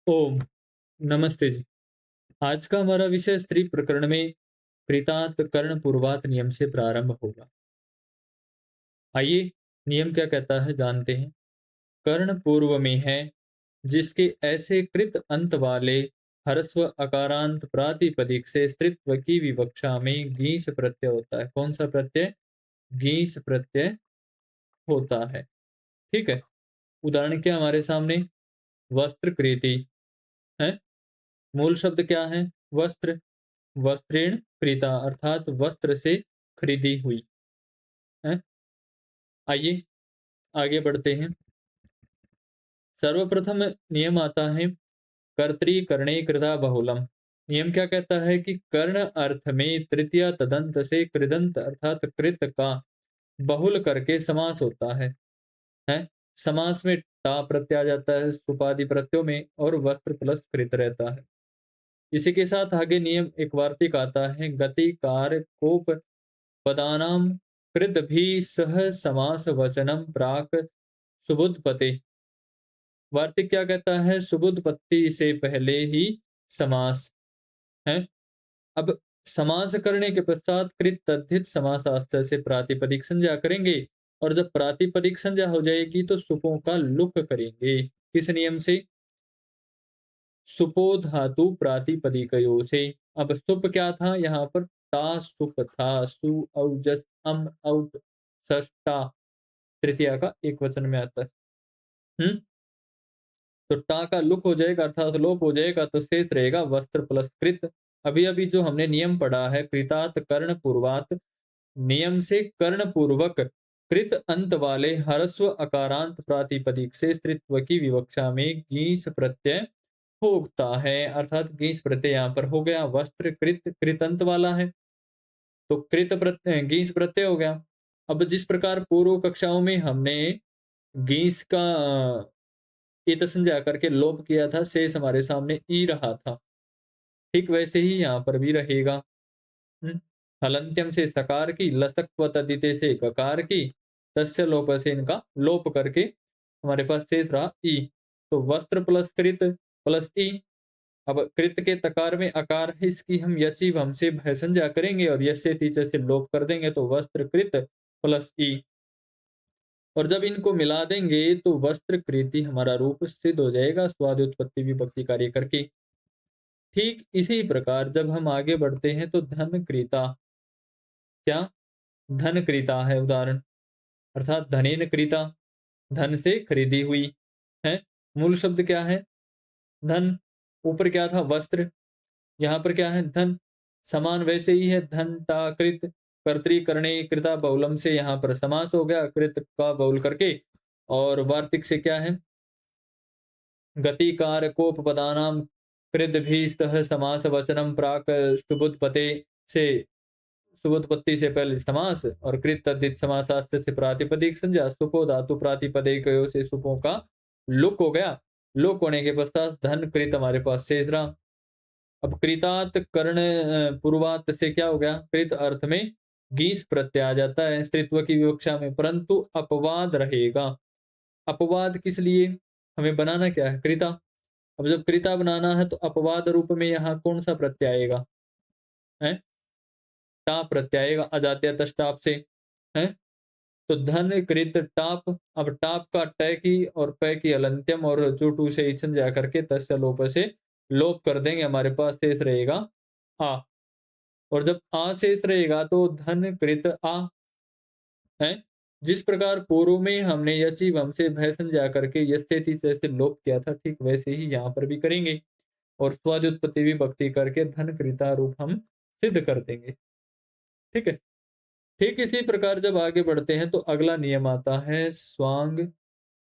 ओम, नमस्ते जी। आज का हमारा विषय स्त्री प्रकरण में कृतांत कर्ण पूर्वात नियम से प्रारंभ होगा। आइए, नियम क्या कहता है जानते हैं। कर्ण पूर्व में है, जिसके ऐसे कृत अंत वाले ह्रस्व अकारांत प्रातिपदिक से स्त्रीत्व की विवक्षा में गीस प्रत्यय होता है। कौन सा प्रत्यय? गीस प्रत्यय होता है। ठीक है। उदाहरण क्या हमारे सामने? वस्त्र कृति है। मूल शब्द क्या है? वस्त्र। वस्त्रेण क्रीता अर्थात वस्त्र से खरीदी हुई है। आइए आगे बढ़ते हैं। सर्वप्रथम नियम आता है कर्तृकरणे कृता बहुलम। नियम क्या कहता है कि कर्ण अर्थ में तृतीया तदंत से कृदंत अर्थात कृत का बहुल करके समास होता है। समास में टा प्रत्यय आ जाता है सुपादि प्रत्ययों में और वस्त्र प्लस कृत रहता है। इसी के साथ आगे नियम एक वार्तिक आता है गति कार कोप पदानाम कृत भी सह समास वचनम प्राक सुबुद्धपते। वार्तिक क्या कहता है? सुबुद्धपत्ति से पहले ही समास है। अब समास करने के पश्चात कृत तद्धित समासास्त्र से प्रातिपदिक संज्ञा करेंगे और जब प्रातिपदिक संज्ञा हो जाएगी तो सुपों का लुक करेंगे। किस नियम से? सुपो धातु प्रातिपदिकयो से। अब सुप क्या था यहाँ पर? ता सुप था। सु औजस अम औ षष्टा तृतीया का एक वचन में आता है। हम्म। तो टा का लुक हो जाएगा अर्थात लोप हो जाएगा तो शेष रहेगा वस्त्र प्लस कृत। अभी अभी जो हमने नियम पढ़ा है कृतात कर्ण पूर्वात, नियम से कर्ण पूर्वक कृत अंत वाले ह्रस्व अकारांत प्रातिपदिक से स्त्रीत्व की विवक्षा में गीस प्रत्यय होता है अर्थात गीस प्रत्यय यहाँ पर हो गया। वस्त्र कृत कृतंत वाला है तो कृत प्रत्यय गीस प्रत्यय हो गया। अब जिस प्रकार पूर्व कक्षाओं में हमने गीस का इत संज्ञा करके लोप किया था, शेष हमारे सामने ई रहा था। ठीक वैसे ही यहाँ पर भी रहेगा। हम्म। हलंत्यम से सकार की, लसक्व तद्धिते से ककार की, तस्य लोप से इनका लोप करके हमारे पास शेष रहा ई। तो वस्त्र प्लस कृत प्लस ई। अब कृत के तकार में अकार है, इसकी हम यची भम से भय संज्ञा करेंगे और यस्य तीसरे से लोप कर देंगे तो वस्त्र कृत प्लस ई। और जब इनको मिला देंगे तो वस्त्र कृति हमारा रूप सिद्ध हो जाएगा स्वादि उत्पत्ति विभक्ति कार्य करके। ठीक इसी प्रकार जब हम आगे बढ़ते हैं तो धन क्रीता। क्या? धन क्रीता है उदाहरण अर्थात धनेन क्रीता, धन से खरीदी हुई है। मूल शब्द क्या है? धन। ऊपर क्या था? वस्त्र। यहाँ पर क्या है? धन। समान वैसे ही है धन ता कृत कर्तृकरणे कृता बहुलम से यहाँ पर समास हो गया कृत का बहुल करके। और वार्तिक से क्या है? गति कारकोपपदानां कृद्भिस्तः समास वचनम प्राक सुबुत्पते से सुबुत्पत्ति से पहले समास और कृत तद्धित समासास्त्र से प्रातिपदिक संज्ञा सुपो धातु प्रातिपदिकयो से सुपों का लुक हो गया। लुक होने के पश्चात धन कृत हमारे पास शेष रहा। अब कृतात कर्ण पूर्वात से क्या हो गया? कृत अर्थ में गीस प्रत्यय आ जाता है स्त्रीत्व की विवक्षा में, परंतु अपवाद रहेगा। अपवाद किस लिए? हमें बनाना क्या है? कृता। अब जब कृता बनाना है तो अपवाद रूप में यहाँ कौन सा प्रत्यय आएगा? है टाप प्रत्यय आएगा अजात्य तष्टाप से। है तो धन कृत टाप। अब टाप का टय की और पै की अलंत्यम और चोटू से इचन जा करके तस्य लोप से लोप कर देंगे, हमारे पास शेष रहेगा आ। और जब आ शेष रहेगा तो धन कृत आ है। जिस प्रकार पूर्व में हमने यची वम से भय संज्ञा करके यस्तेति से लोप किया था, ठीक वैसे ही यहाँ पर भी करेंगे और स्वादुत्पत्ति विभक्ति करके धन कृता रूप हम सिद्ध कर देंगे। ठीक है। ठीक इसी प्रकार जब आगे बढ़ते हैं तो अगला नियम आता है स्वांग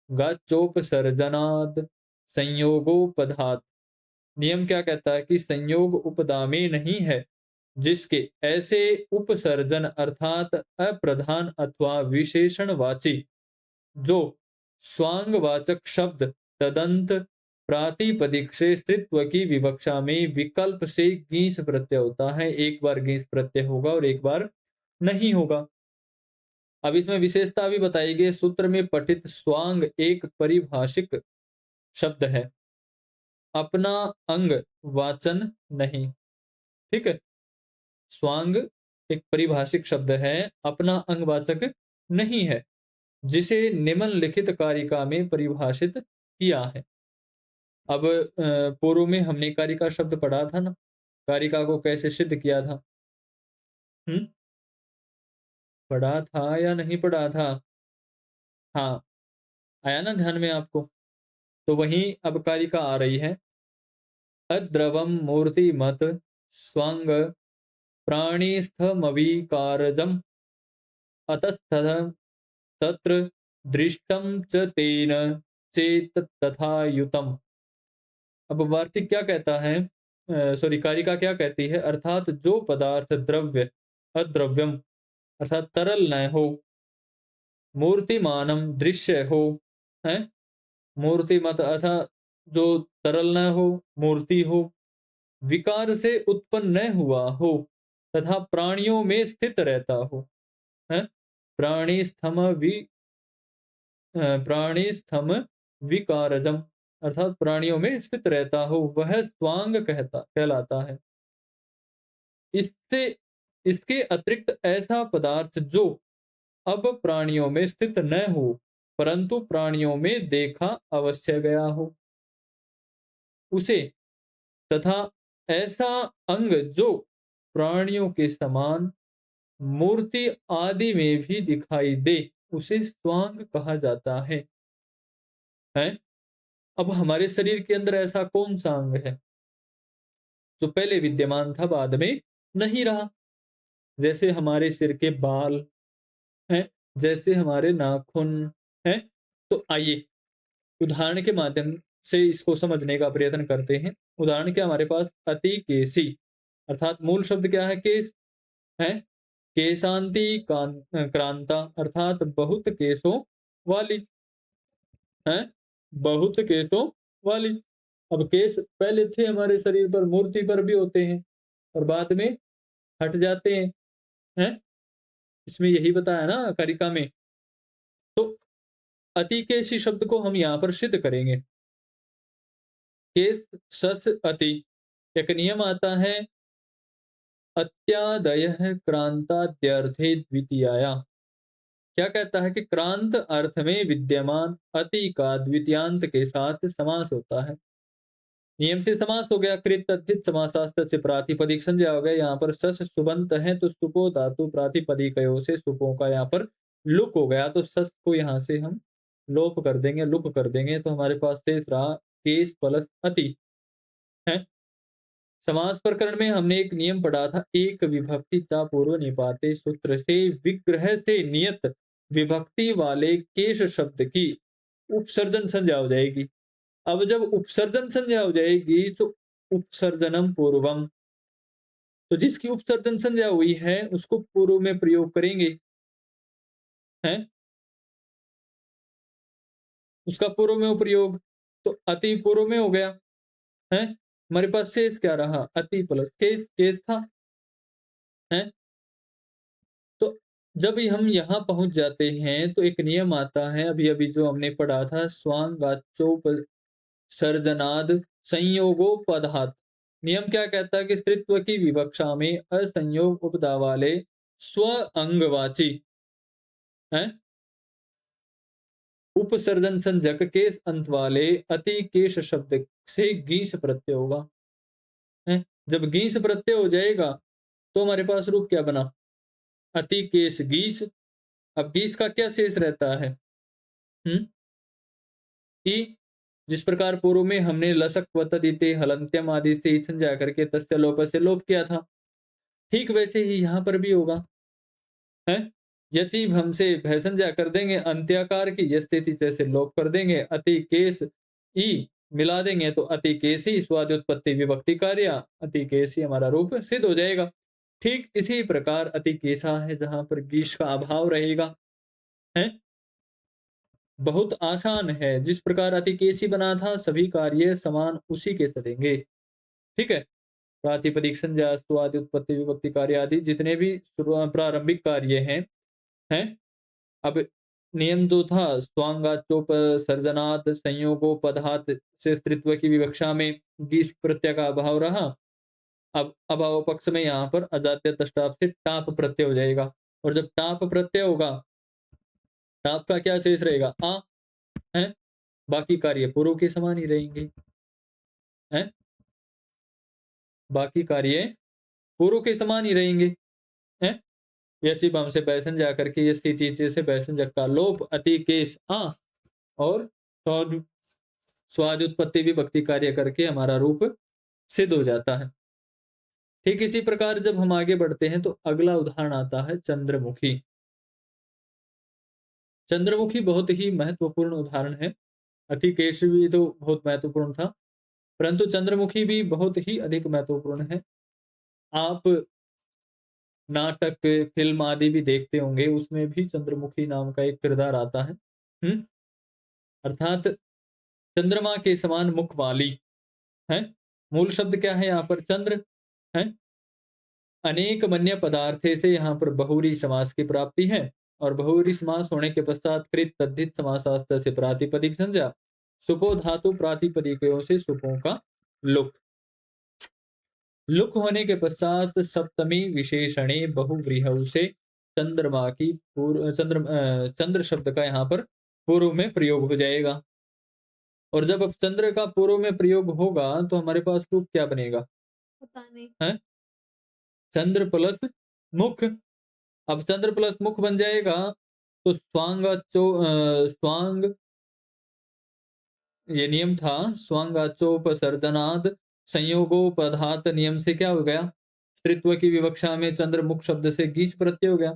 गाचोपसर्जनाद संयोगोपधात। नियम क्या कहता है कि संयोग उपदा में नहीं है, जिसके ऐसे उपसर्जन अर्थात अप्रधान अथवा विशेषणवाची जो स्वांगवाचक शब्द तदंत प्रातिपदिक से स्त्रीत्व की विवक्षा में विकल्प से गीस प्रत्यय होता है। एक बार गीस प्रत्यय होगा और एक बार नहीं होगा। अब इसमें विशेषता भी बताई गई। सूत्र में पठित स्वांग एक परिभाषिक शब्द है। अपना अंग वाचन नहीं। ठीक है? स्वांग एक परिभाषिक शब्द है, अपना अंगवाचक नहीं है, जिसे निम्नलिखित कारिका में परिभाषित किया है। अब पूर्व में हमने कारिका शब्द पढ़ा था ना, कारिका को कैसे सिद्ध किया था? हुँ? पढ़ा था या नहीं पढ़ा था? हाँ, आया ना ध्यान में आपको? तो वहीं अब कारिका आ रही है। अद्रवं मूर्तिमत् स्वांग प्राणिस्थमविकारजम् अतस्ततः तत्र दृष्टं च तेन चेत्तथायुतम्। अब वार्तिक क्या कहता है? सॉरी, कारिका क्या कहती है? अर्थात जो पदार्थ द्रव्य अद्रव्यम अर्थात तरल न हो, मूर्तिमानम दृश्य हो, हैं? मूर्तिमत अर्थात जो तरल न हो, मूर्ति हो, विकार से उत्पन्न न हुआ हो, तथा प्राणियों में स्थित रहता हो, हैं? प्राणी स्थम वि प्राणी स्थम विकारजम अर्थात प्राणियों में स्थित रहता हो, वह स्वांग कहलाता है। इससे इसके अतिरिक्त ऐसा पदार्थ जो अब प्राणियों में स्थित न हो, परंतु प्राणियों में देखा अवश्य गया हो, उसे, तथा ऐसा अंग जो प्राणियों के समान मूर्ति आदि में भी दिखाई दे, उसे स्वांग कहा जाता है? अब हमारे शरीर के अंदर ऐसा कौन सा अंग है जो पहले विद्यमान था, बाद में नहीं रहा? जैसे हमारे सिर के बाल हैं, जैसे हमारे नाखून हैं। तो आइए उदाहरण के माध्यम से इसको समझने का प्रयत्न करते हैं। उदाहरण क्या, हमारे पास अतिकेशी अर्थात मूल शब्द क्या है? केश है। केशांति क्रांता अर्थात बहुत केशों वाली है, बहुत केशों वाली। अब केश पहले थे हमारे शरीर पर, मूर्ति पर भी होते हैं और बाद में हट जाते हैं? इसमें यही बताया ना कारिका में। तो अति केशी शब्द को हम यहाँ पर सिद्ध करेंगे। केस सस अति, एक नियम आता है अत्यादयः क्रांताद्यर्थे द्वितीयाया। क्या कहता है कि क्रांत अर्थ में विद्यमान अति का द्वितीयांत के साथ समास होता है। नियम से समास हो गया। कृत तद्धित समासास्त्र से प्रातिपदिक संज्ञा हो गया। यहाँ पर सस सुबंत है तो सुपो धातु प्रातिपदिकयो से सुपों का यहाँ पर लुक हो गया, तो सस को यहाँ से हम लोप कर देंगे, लुक कर देंगे, तो हमारे पास शेष रहा केस प्लस अति है। समास प्रकरण में हमने एक नियम पढ़ा था, एक विभक्ति चा पूर्व निपाते सूत्र से विग्रह से नियत विभक्ति वाले केश शब्द की उपसर्जन संज्ञा हो जाएगी। अब जब उपसर्जन संज्ञा हो जाएगी तो उपसर्जनम पूर्वम, तो जिसकी उपसर्जन संज्ञा हुई है उसको पूर्व में प्रयोग करेंगे, हैं? उसका पूर्व में प्रयोग, तो अति पूर्व में हो गया, हैं? हमारे पास शेष क्या रहा? अति प्लस केस, केस था, हैं? तो जब हम यहाँ पहुंच जाते हैं तो एक नियम आता है, अभी अभी जो हमने पढ़ा था, स्वांगाचोप सर्जनाद संयोगोपधात। नियम क्या कहता है कि स्त्रीत्व की विवक्षा में असंयोग उपधा वाले स्व अंगवाची है, उपसर्जन संज्ञक केस अंत वाले अति केश शब्द से गीस प्रत्यय होगा, है। जब गीस प्रत्यय हो जाएगा तो हमारे पास रूप क्या बना? अति केश गीस। अब गीस का क्या शेष रहता है? हम्म कि जिस प्रकार पूर्व में हमने लसक वतदिते हलंत्यम आदि से ही संज्ञा करके तस्य लोप से लोप किया था, ठीक वैसे ही यहाँ पर भी होगा, है। यची हम से भय संज्ञा कर देंगे अंत्याकार की, यह स्थिति जैसे लोप कर देंगे, अति केस ई मिला देंगे तो अति केसी स्वादुत्पत्ति विभक्ति कार्य, अति केसी हमारा रूप सिद्ध हो जाएगा। ठीक इसी प्रकार अति केसा है जहां पर गीश का अभाव रहेगा, है। बहुत आसान है, जिस प्रकार अतिकेशी बना था सभी कार्य समान उसी के सदेंगे, ठीक है। प्रातिपदिक संज्ञा आदि उत्पत्ति विभक्ति कार्य आदि जितने भी प्रारंभिक कार्य हैं, अब नियम जो था स्वांगाच्योपसर्जनात् संयोगोपधात् से स्त्रीत्व की विवक्षा में गीस प्रत्यय का अभाव रहा। अब अभाव पक्ष में यहाँ पर अजात्य तष्टाप से टाप प्रत्यय हो जाएगा। और जब टाप प्रत्यय होगा, टाप का क्या शेष रहेगा? है। बाकी कार्य पूर्व के समान ही रहेंगे। हैं? बाकी कार्य पूर्व के समान ही रहेंगे। हैं? यसी भम से बैसन जाकर के ये स्थिति से बैसन जग का लोप अति केस और स्वाद स्वाद उत्पत्ति भी भक्ति कार्य करके हमारा रूप सिद्ध हो जाता है। ठीक इसी प्रकार जब हम आगे बढ़ते हैं तो अगला उदाहरण आता है चंद्रमुखी। चंद्रमुखी बहुत ही महत्वपूर्ण उदाहरण है। अति केश भी तो बहुत महत्वपूर्ण था, परंतु चंद्रमुखी भी बहुत ही अधिक महत्वपूर्ण है। आप नाटक, फिल्म आदि भी देखते होंगे, उसमें भी चंद्रमुखी नाम का एक किरदार आता है। अर्थात चंद्रमा के समान मुख वाली है। मूल शब्द क्या है यहाँ पर? चंद्र है। अनेक मन्य पदार्थे से यहाँ पर बहुरी समास की प्राप्ति है और बहुरी समास होने के पश्चात कृत तद्धित समासास्त्र से प्रातिपदिक संज्ञा, सुपो धातु प्रातिपदिकों से सुपों का लुक। लुक होने के पश्चात सप्तमी विशेषणे बहुव्रीहौ से चंद्रमा की चंद्र शब्द का यहाँ पर पूर्व में प्रयोग हो जाएगा। और जब अब चंद्र का पूर्व में प्रयोग होगा तो हमारे पास लुक क्या बनेगा? पता नहीं। है चंद्र प्लस मुख। अब चंद्र प्लस मुख बन जाएगा तो स्वांग, ये नियम था स्वांगाचोपसर्जनाद संयोगोपधात नियम से क्या हो गया? स्त्रीत्व की विवक्षा में चंद्र मुख शब्द से गीच प्रत्यय हो गया।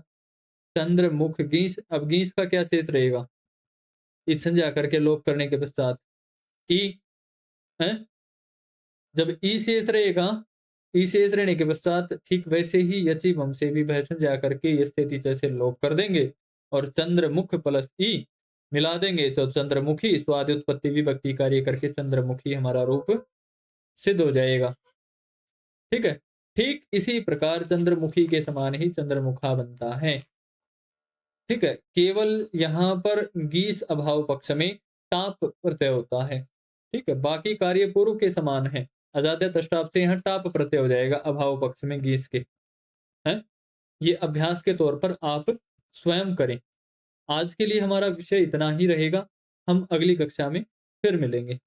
चंद्र मुख गीस। अब गीस का क्या शेष रहेगा? इत संज्ञा करके लोप करने के पश्चात ई है। जब ई शेष रहेगा, ई शेष रहने के पश्चात ठीक वैसे ही यची भम से भी भय संज्ञा करके ये स्थिति जैसे लोप कर देंगे और चंद्रमुख प्लस ई मिला देंगे तो चंद्रमुखी स्वादि उत्पत्ति विभक्ति कार्य करके चंद्रमुखी हमारा रूप सिद्ध हो जाएगा। ठीक है। ठीक इसी प्रकार चंद्रमुखी के समान ही चंद्रमुखा बनता है। ठीक है। केवल यहाँ पर गीस अभाव पक्ष में टाप प्रत्यय होता है। ठीक है। बाकी कार्य पूर्व के समान है। अजाद्य तष्टाप से यहाँ टाप प्रत्यय हो जाएगा अभाव पक्ष में गीस के। हैं? ये अभ्यास के तौर पर आप स्वयं करें। आज के लिए हमारा विषय इतना ही रहेगा। हम अगली कक्षा में फिर मिलेंगे।